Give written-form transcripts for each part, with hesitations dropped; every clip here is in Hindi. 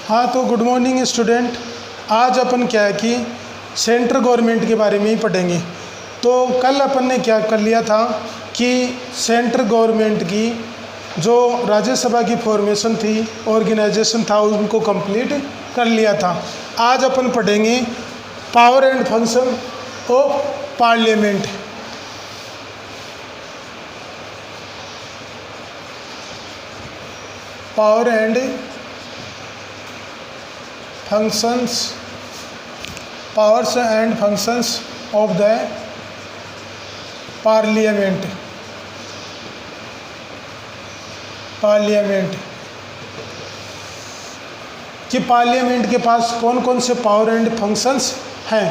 हाँ, तो गुड मॉर्निंग स्टूडेंट। आज अपन क्या है कि सेंट्रल गवर्नमेंट के बारे में ही पढ़ेंगे। तो कल अपन ने क्या कर लिया था कि सेंट्रल गवर्नमेंट की जो राज्यसभा की फॉर्मेशन थी, ऑर्गेनाइजेशन था, उनको कंप्लीट कर लिया था। आज अपन पढ़ेंगे power and function of parliament. Power and functions, powers and functions of the parliament कि पार्लियामेंट के पास कौन कौन से पावर एंड फंक्शंस हैं।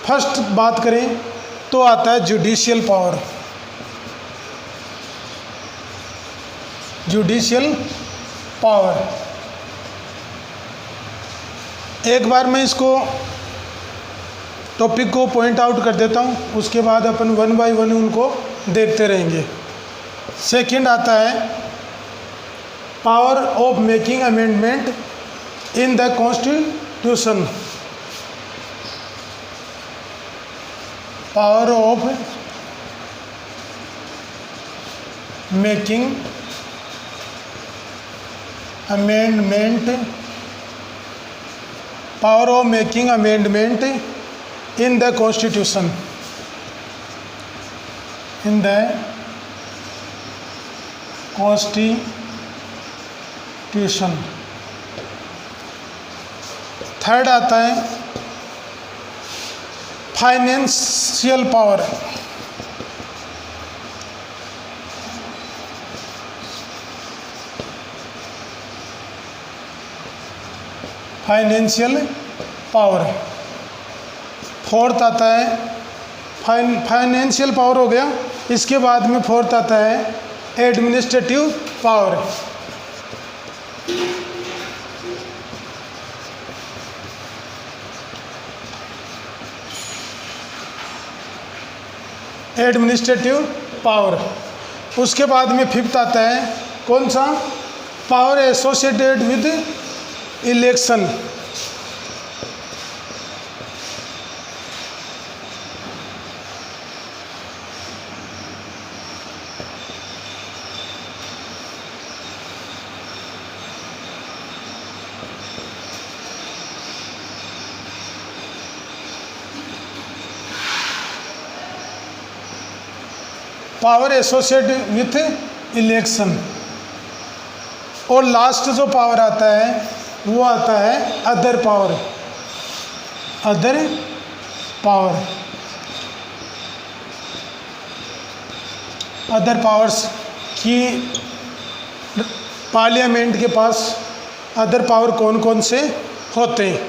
फर्स्ट बात करें तो आता है जुडिशियल पावर। जुडिशियल पावर, एक बार मैं इसको टॉपिक को पॉइंट आउट कर देता हूँ, उसके बाद अपन वन बाय वन उनको देखते रहेंगे। सेकंड आता है power of making amendment in the constitution. Power of making amendment, power of making amendment in the constitution, in the constitution। Third आता है financial power. Financial power. Fourth आता है फाइनेंशियल पावर हो गया। इसके बाद में फोर्थ आता है एडमिनिस्ट्रेटिव पावर। Administrative power. उसके बाद में फिफ्थ आता है कौन सा, power associated with election. Power associated with election. और लास्ट जो पावर आता है वो आता है other power. Other power, other powers की पार्लियामेंट के पास अदर पावर कौन कौन से होते हैं।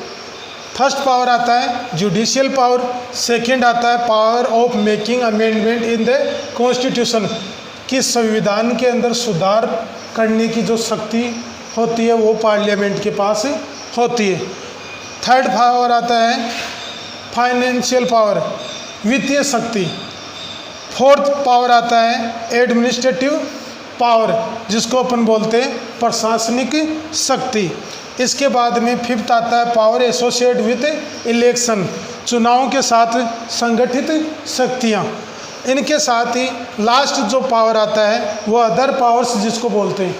फर्स्ट पावर आता है जुडिशियल पावर। सेकंड आता है power of making amendment in the constitution, कि संविधान के अंदर सुधार करने की जो शक्ति होती है वो पार्लियामेंट के पास होती है। थर्ड पावर आता है फाइनेंशियल पावर, वित्तीय शक्ति। फोर्थ पावर आता है एडमिनिस्ट्रेटिव पावर, जिसको अपन बोलते हैं प्रशासनिक शक्ति। इसके बाद में फिफ्थ आता है पावर एसोसिएट विद इलेक्शन, चुनावों के साथ संगठित शक्तियाँ। इनके साथ ही लास्ट जो पावर आता है वो अदर पावर्स, जिसको बोलते हैं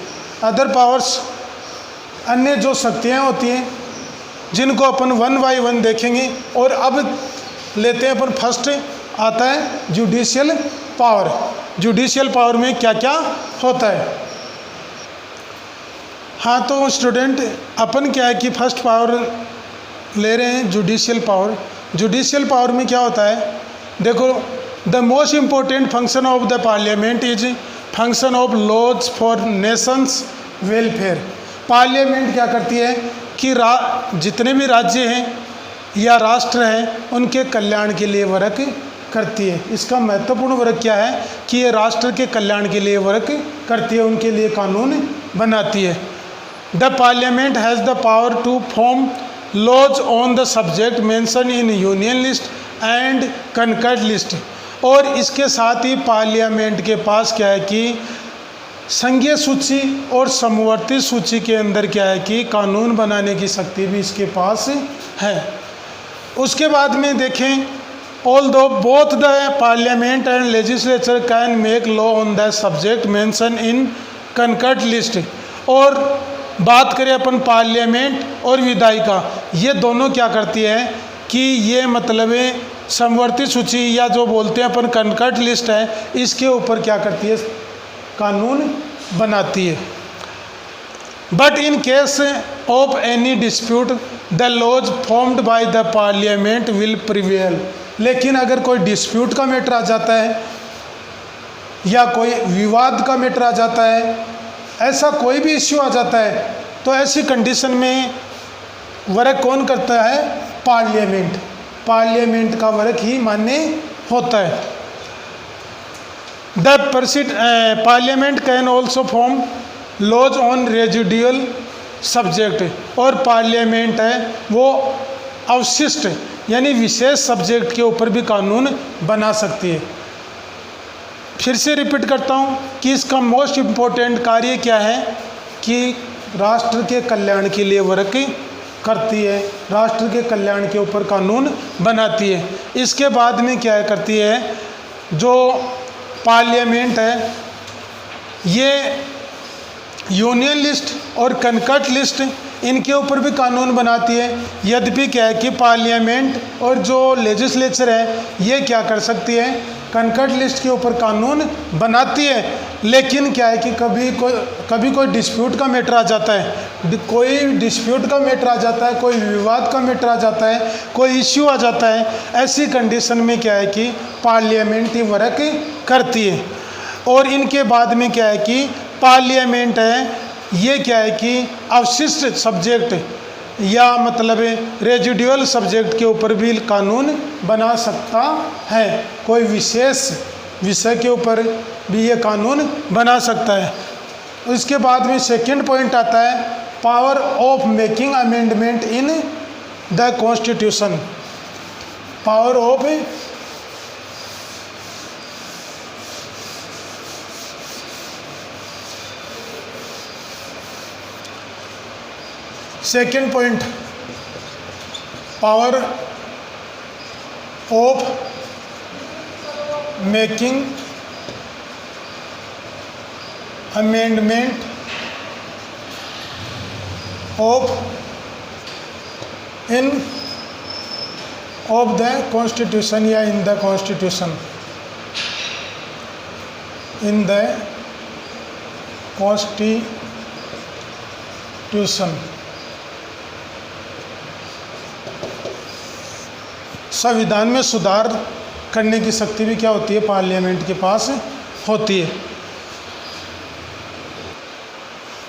अदर पावर्स, अन्य जो शक्तियाँ होती हैं जिनको अपन वन बाय वन देखेंगे। और अब लेते हैं अपन फर्स्ट आता है जुडिशियल पावर। जुडिशियल पावर में क्या क्या होता है। हाँ, तो स्टूडेंट अपन क्या है कि फर्स्ट पावर ले रहे हैं जुडिशियल पावर। जुडिशियल पावर में क्या होता है, देखो, the most important function of the parliament is function of laws for nations welfare. Parliament क्या करती है कि जितने भी राज्य हैं या राष्ट्र हैं उनके कल्याण के लिए वर्क करती है। इसका महत्वपूर्ण वर्क क्या है कि ये राष्ट्र के कल्याण के लिए वर्क करती है, उनके लिए कानून बनाती है। The Parliament has the power to form laws on the subject mention in union list and concurrent list. और इसके साथ ही पार्लियामेंट के पास क्या है कि संघीय सूची और समवर्ती सूची के अंदर क्या है कि कानून बनाने की शक्ति भी इसके पास है। उसके बाद में देखें, although both the Parliament and legislature can make law on the subject mention in concurrent list, और बात करें अपन पार्लियामेंट और विधायिका, ये दोनों क्या करती है कि ये मतलब समवर्ती सूची या जो बोलते हैं अपन कनकर्ड लिस्ट है, इसके ऊपर क्या करती है, कानून बनाती है। But in case of any dispute the laws formed by the parliament will prevail. लेकिन अगर कोई डिस्प्यूट का मैटर आ जाता है या कोई विवाद का मैटर आ जाता है, ऐसा कोई भी इश्यू आ जाता है, तो ऐसी कंडीशन में वर्क कौन करता है, पार्लियामेंट। पार्लियामेंट का वर्क ही मान्य होता है। The parliament can also form laws on residual subject, और पार्लियामेंट है वो अवशिष्ट यानी विशेष सब्जेक्ट के ऊपर भी कानून बना सकती है। फिर से रिपीट करता हूँ कि इसका मोस्ट इम्पोर्टेंट कार्य क्या है कि राष्ट्र के कल्याण के लिए वर्क करती है, राष्ट्र के कल्याण के ऊपर कानून बनाती है। इसके बाद में क्या करती है, जो पार्लियामेंट है ये यूनियन लिस्ट और कनकर्ड लिस्ट इनके ऊपर भी कानून बनाती है। यद्यपि क्या है कि पार्लियामेंट और जो लेजिस्लेचर है ये क्या कर सकती है, कनकर्ड लिस्ट के ऊपर कानून बनाती है। लेकिन क्या है कि कभी कोई डिस्प्यूट का मैटर आ जाता है, कोई डिस्प्यूट का मैटर आ जाता है, कोई विवाद का मैटर आ जाता है, कोई इश्यू आ जाता है, ऐसी कंडीशन में क्या है कि पार्लियामेंट ही वर्क करती है। और इनके बाद में क्या है कि पार्लियामेंट है ये क्या है कि अवशिष्ट सब्जेक्ट या मतलब रेजिडुअल सब्जेक्ट के ऊपर भी कानून बना सकता है। कोई विशेष विषय के ऊपर भी ये कानून बना सकता है। इसके बाद में सेकंड पॉइंट आता है, power of making amendment in the constitution. Power of second point, power of making amendment of the constitution या in the constitution, in the constitution. संविधान में सुधार करने की शक्ति भी क्या होती है, पार्लियामेंट के पास होती है।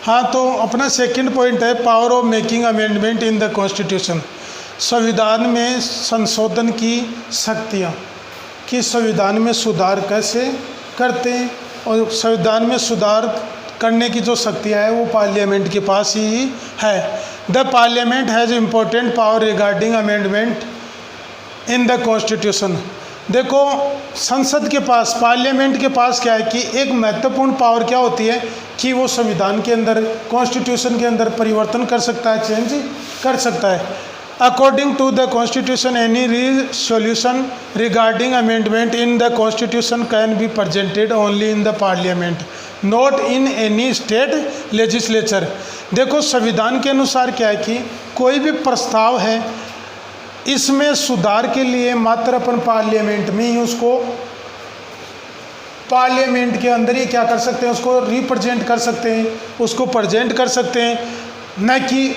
हाँ, तो अपना सेकंड पॉइंट है power of making amendment in the constitution. संविधान में संशोधन की शक्तियाँ, कि संविधान में सुधार कैसे करते हैं, और संविधान में सुधार करने की जो शक्तियाँ है वो पार्लियामेंट के पास ही है। The Parliament has important power regarding amendment in the constitution. देखो, संसद के पास, पार्लियामेंट के पास क्या है कि एक महत्वपूर्ण पावर क्या होती है कि वो संविधान के अंदर, कॉन्स्टिट्यूशन के अंदर परिवर्तन कर सकता है, चेंज कर सकता है। According to the constitution any resolution regarding amendment in the constitution can be presented only in the parliament, not in any state legislature. देखो, संविधान के अनुसार क्या है कि कोई भी प्रस्ताव है इसमें सुधार के लिए मात्र अपन पार्लियामेंट में ही उसको, पार्लियामेंट के अंदर ही क्या कर सकते हैं, उसको रिप्रेजेंट कर सकते हैं, उसको प्रेजेंट कर सकते हैं, न कि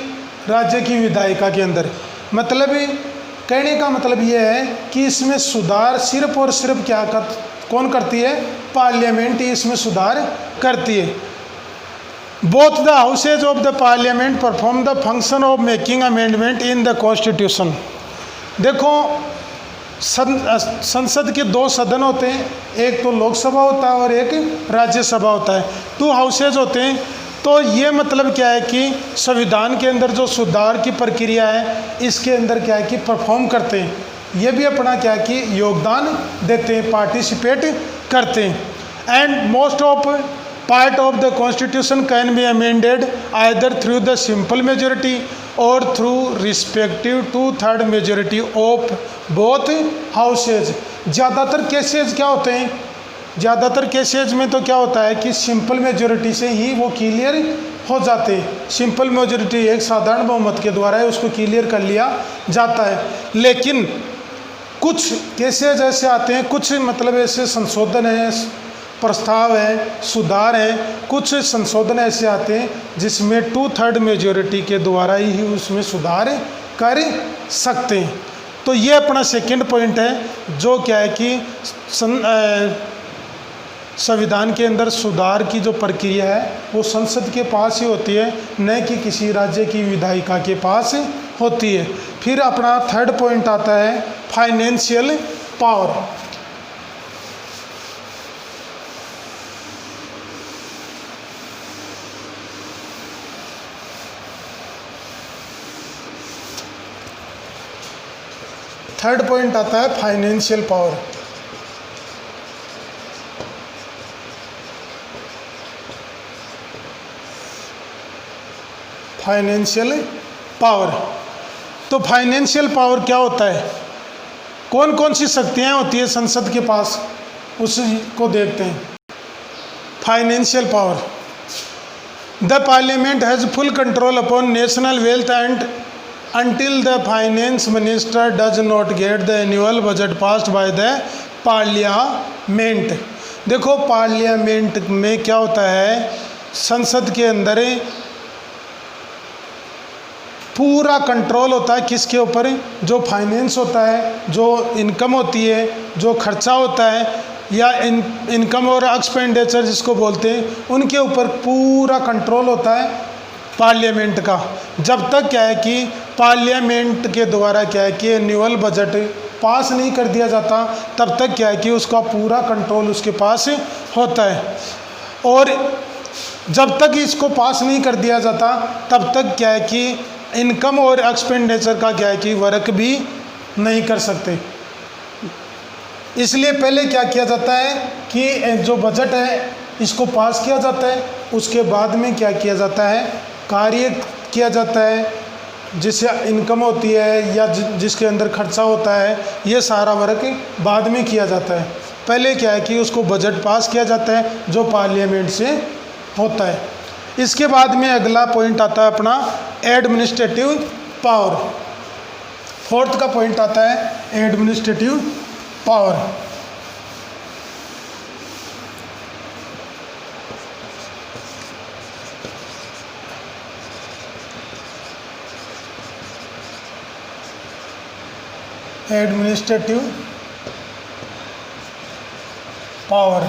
राज्य की विधायिका के अंदर। मतलब कहने का मतलब ये है कि इसमें सुधार सिर्फ और सिर्फ कौन करती है, पार्लियामेंट ही इसमें सुधार करती है। Both the houses of the parliament perform the function of making amendment in the constitution. देखो, संसद के दो सदन होते हैं, एक तो लोकसभा होता है और एक राज्यसभा होता है। 2 हाउसेज होते हैं। तो ये मतलब क्या है कि संविधान के अंदर जो सुधार की प्रक्रिया है इसके अंदर क्या है कि परफॉर्म करते हैं, ये भी अपना क्या है कि योगदान देते हैं, पार्टिसिपेट करते हैं। And most of part of the constitution can be amended either through the simple majority और through respective 2/3 majority of both houses. ज़्यादातर केसेज क्या होते हैं, ज़्यादातर केसेज में तो क्या होता है कि सिंपल मेजोरिटी से ही वो क्लियर हो जाते हैं। सिंपल मेजोरिटी एक साधारण बहुमत के द्वारा है उसको क्लियर कर लिया जाता है। लेकिन कुछ केसेज ऐसे आते हैं, कुछ मतलब ऐसे संशोधन है, प्रस्ताव है, सुधार है, कुछ संशोधन ऐसे आते हैं जिसमें 2/3 मेजोरिटी के द्वारा ही उसमें सुधार कर सकते हैं। तो ये अपना सेकंड पॉइंट है जो क्या है कि संविधान के अंदर सुधार की जो प्रक्रिया है वो संसद के पास ही होती है, न कि किसी राज्य की विधायिका के पास होती है। फिर अपना थर्ड पॉइंट आता है फाइनेंशियल पावर। थर्ड पॉइंट आता है फाइनेंशियल पावर। फाइनेंशियल पावर, तो फाइनेंशियल पावर क्या होता है, कौन कौन सी शक्तियाँ होती है संसद के पास, उसको देखते हैं। Financial power, the Parliament has full control upon national wealth and until the finance minister does not get the annual budget passed by the parliament। देखो पार्लियामेंट में क्या होता है, संसद के अंदर पूरा कंट्रोल होता है किसके ऊपर, जो फाइनेंस होता है, जो इनकम होती है, जो खर्चा होता है या इनकम और एक्सपेंडिचर जिसको बोलते हैं, उनके ऊपर पूरा कंट्रोल होता है पार्लियामेंट का। जब तक क्या है कि पार्लियामेंट के द्वारा क्या है कि एनुअल बजट पास नहीं कर दिया जाता, तब तक क्या है कि उसका पूरा कंट्रोल उसके पास होता है। और जब तक इसको पास नहीं कर दिया जाता तब तक क्या है कि इनकम और एक्सपेंडिचर का क्या है कि वर्क भी नहीं कर सकते। इसलिए पहले क्या किया जाता है कि जो बजट है इसको पास किया जाता है, उसके बाद में क्या किया जाता है, कार्य किया जाता है, जिससे इनकम होती है या जिसके अंदर खर्चा होता है, ये सारा वर्क बाद में किया जाता है। पहले क्या है कि उसको बजट पास किया जाता है जो पार्लियामेंट से होता है। इसके बाद में अगला पॉइंट आता है अपना एडमिनिस्ट्रेटिव पावर। फोर्थ का पॉइंट आता है administrative power. Administrative power,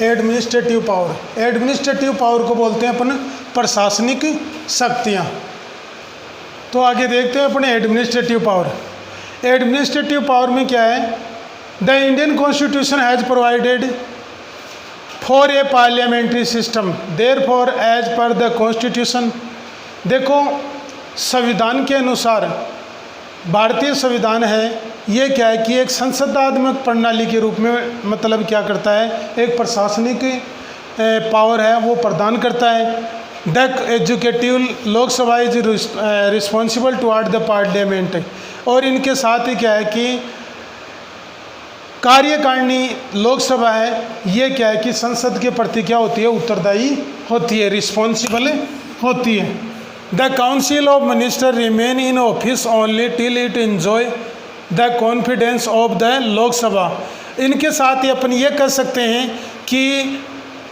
administrative power, administrative power को बोलते हैं अपन प्रशासनिक शक्तियाँ। तो आगे देखते हैं अपने एडमिनिस्ट्रेटिव पावर। एडमिनिस्ट्रेटिव पावर में क्या है, the Indian constitution has provided for a parliamentary system, therefore as per the constitution. देखो संविधान के अनुसार, भारतीय संविधान है ये क्या है कि एक संसदात्मक प्रणाली के रूप में मतलब क्या करता है, एक प्रशासनिक पावर है वो प्रदान करता है। The educative Lok Sabha is responsible toward the parliament, और इनके साथ ही क्या है कि कार्यकारिणी लोकसभा है ये क्या है कि संसद के प्रति क्या होती है, उत्तरदायी होती है, रिस्पॉन्सिबल होती है। The council of minister remain in office only till it enjoy the confidence of the Lok Sabha. इनके साथ ही अपन ये कह सकते हैं कि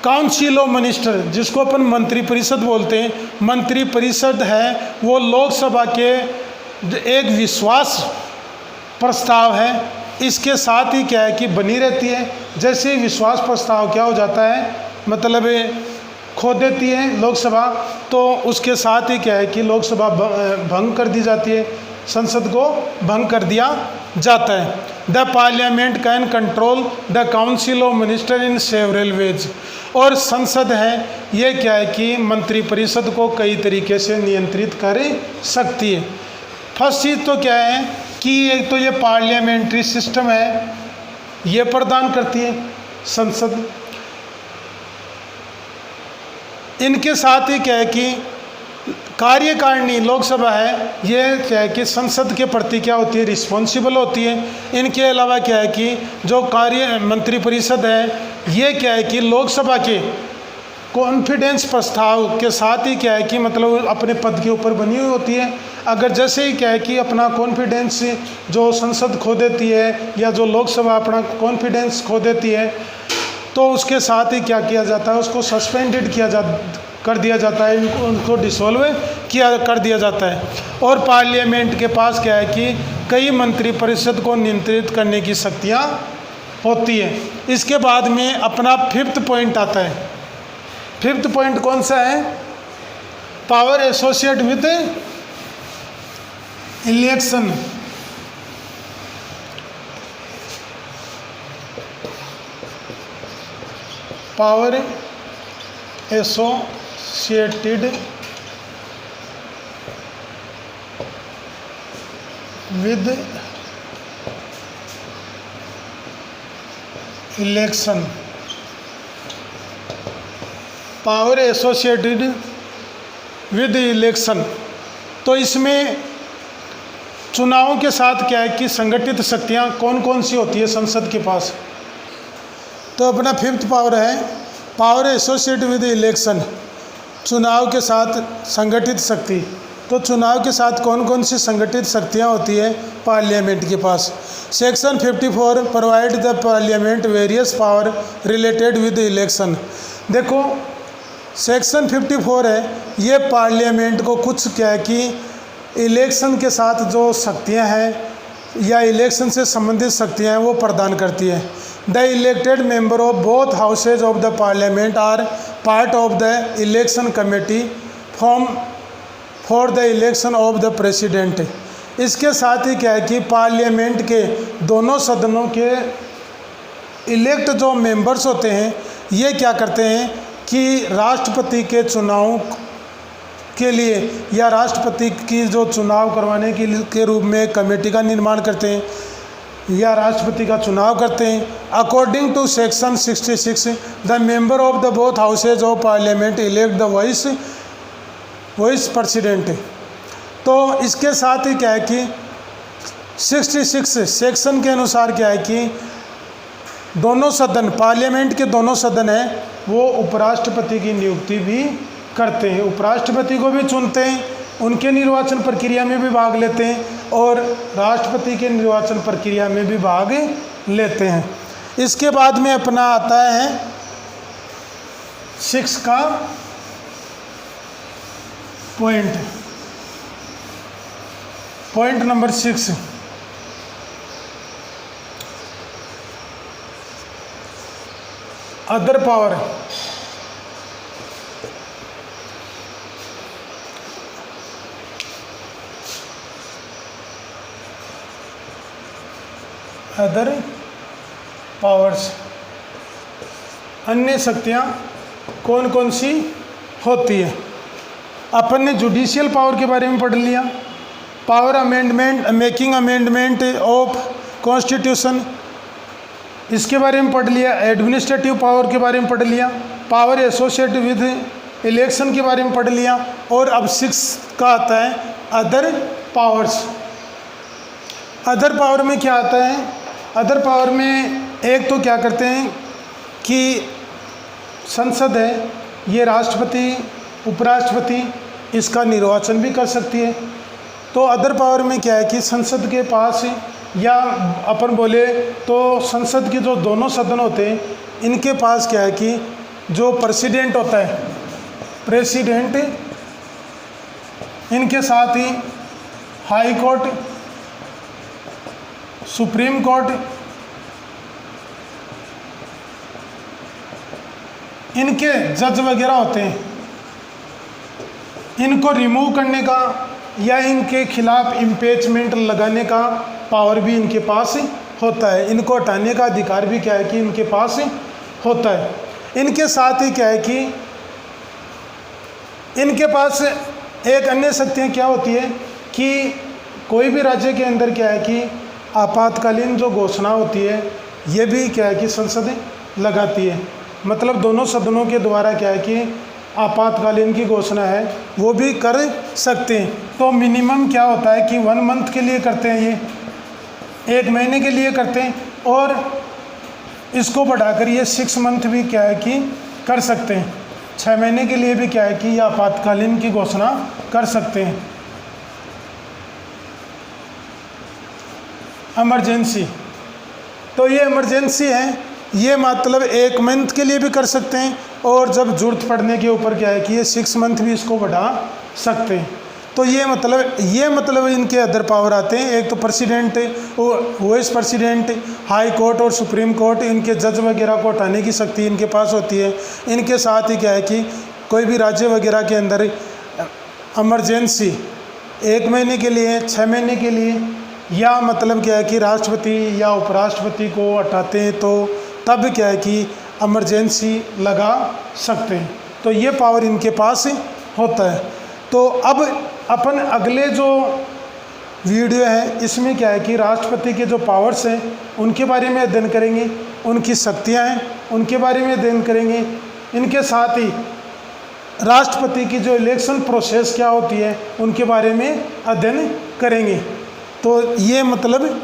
काउंसिल ऑफ मिनिस्टर, जिसको अपन मंत्रिपरिषद बोलते हैं, मंत्रिपरिषद है वो लोकसभा के एक विश्वास प्रस्ताव है, इसके साथ ही क्या है कि बनी रहती है। जैसे विश्वास प्रस्ताव क्या हो जाता है, मतलब खो देती है लोकसभा, तो उसके साथ ही क्या है कि लोकसभा भंग कर दी जाती है, संसद को भंग कर दिया जाता है। The parliament can control the council of minister in several ways, और संसद है ये क्या है कि मंत्रिपरिषद को कई तरीके से नियंत्रित कर सकती है। फर्स्ट चीज़ तो क्या है कि एक तो ये पार्लियामेंट्री सिस्टम है ये प्रदान करती है संसद। इनके साथ ही क्या है कि कार्यकारिणी लोकसभा है, ये क्या है कि संसद के प्रति क्या होती है, रिस्पॉन्सिबल होती है। इनके अलावा क्या है कि जो कार्य मंत्रिपरिषद है, ये क्या है कि लोकसभा के कॉन्फिडेंस प्रस्ताव के साथ ही क्या है कि मतलब अपने पद के ऊपर बनी हुई होती है। अगर जैसे ही क्या है कि अपना कॉन्फिडेंस जो संसद खो देती है या जो लोकसभा अपना कॉन्फिडेंस खो देती है, तो उसके साथ ही क्या किया जाता है, उसको सस्पेंडेड कर दिया जाता है, उनको डिसॉल्व कर दिया जाता है। और पार्लियामेंट के पास क्या है कि कई मंत्रिपरिषद को नियंत्रित करने की शक्तियाँ होती है। इसके बाद में अपना 5th पॉइंट आता है। 5th पॉइंट कौन सा है? Power associate with election. Power associated with election. Power associated with election, तो इसमें चुनावों के साथ क्या है कि संगठित शक्तियाँ कौन कौन सी होती है संसद के पास। तो अपना 5th पावर है पावर एसोसिएटेड विद इलेक्शन, चुनाव के साथ संगठित शक्ति। तो चुनाव के साथ कौन कौन सी संगठित शक्तियाँ होती है पार्लियामेंट के पास। Section 54 provide the Parliament various power related with election. देखो सेक्शन 54 है, ये पार्लियामेंट को कुछ क्या है कि इलेक्शन के साथ जो शक्तियां हैं या इलेक्शन से संबंधित शक्तियां हैं वो प्रदान करती है। The elected member of both houses of the parliament are part of the election committee form for the election of the president. इसके साथ ही क्या है कि पार्लियामेंट के दोनों सदनों के इलेक्ट जो मेंबर्स होते हैं, ये क्या करते हैं कि राष्ट्रपति के चुनाव के लिए या राष्ट्रपति की जो चुनाव करवाने के रूप में कमेटी का निर्माण करते हैं या राष्ट्रपति का चुनाव करते हैं। According to section 66 the member of the both houses of parliament elect the vice president. तो इसके साथ ही क्या है कि 66 सेक्शन के अनुसार क्या है कि दोनों सदन, पार्लियामेंट के दोनों सदन हैं, वो उपराष्ट्रपति की नियुक्ति भी करते हैं, उपराष्ट्रपति को भी चुनते हैं, उनके निर्वाचन प्रक्रिया में भी भाग लेते हैं और राष्ट्रपति के निर्वाचन प्रक्रिया में भी भाग लेते हैं। इसके बाद में अपना आता है 6 का point number 6, other power. Other powers, अन्य शक्तियाँ कौन कौन सी होती है। अपन ने जुडिशियल पावर के बारे में पढ़ लिया, power amendment making amendment of constitution, इसके बारे में पढ़ लिया। एडमिनिस्ट्रेटिव पावर के बारे में पढ़ लिया, पावर एसोसिएटेड विद इलेक्शन के बारे में पढ़ लिया। और अब 6 का आता है अदर पावर्स। अदर पावर में क्या आता है? अदर पावर में एक तो क्या करते हैं कि संसद है, ये राष्ट्रपति उपराष्ट्रपति इसका निर्वाचन भी कर सकती है। तो अदर पावर में क्या है कि संसद के पास, या अपन बोले तो संसद के जो दोनों सदन होते हैं, इनके पास क्या है कि जो प्रेसिडेंट होता है, प्रेसिडेंट, इनके साथ ही हाई कोर्ट, सुप्रीम कोर्ट, इनके जज वगैरह होते हैं, इनको रिमूव करने का या इनके खिलाफ इम्पीचमेंट लगाने का पावर भी इनके पास होता है। इनको हटाने का अधिकार भी क्या है कि इनके पास होता है। इनके साथ ही क्या है कि इनके पास एक अन्य शक्तियाँ क्या होती है कि कोई भी राज्य के अंदर क्या है कि आपातकालीन जो घोषणा होती है, ये भी क्या है कि संसद लगाती है। मतलब दोनों सदनों के द्वारा क्या है कि आपातकालीन की घोषणा है वो भी कर सकते हैं। तो मिनिमम क्या होता है कि 1 मंथ के लिए करते हैं, ये 1 महीने के लिए करते हैं, और इसको बढ़ाकर ये 6 मंथ भी क्या है कि कर सकते हैं। 6 महीने के लिए भी क्या है कि ये आपातकालीन की घोषणा कर सकते हैं। इमरजेंसी, तो ये इमरजेंसी है, ये मतलब 1 मंथ के लिए भी कर सकते हैं, और जब ज़रूरत पड़ने के ऊपर क्या है कि ये 6 मंथ भी इसको बढ़ा सकते हैं। तो ये मतलब इनके अदर पावर आते हैं। एक तो president, vice president, high court और सुप्रीम कोर्ट, इनके जज वगैरह को हटाने की शक्ति इनके पास होती है। इनके साथ ही क्या है कि कोई भी राज्य वगैरह के अंदर इमरजेंसी 1 महीने के लिए, 6 महीने के लिए, या मतलब क्या है कि राष्ट्रपति या उपराष्ट्रपति को हटाते हैं तो तब क्या है कि इमरजेंसी लगा सकते हैं। तो ये पावर इनके पास होता है। तो अब अपन अगले जो वीडियो है इसमें क्या है कि राष्ट्रपति के जो पावर्स हैं उनके बारे में अध्ययन करेंगे, उनकी शक्तियां हैं उनके बारे में अध्ययन करेंगे। इनके साथ ही राष्ट्रपति की जो इलेक्शन प्रोसेस क्या होती है उनके बारे में अध्ययन करेंगे। तो ये मतलब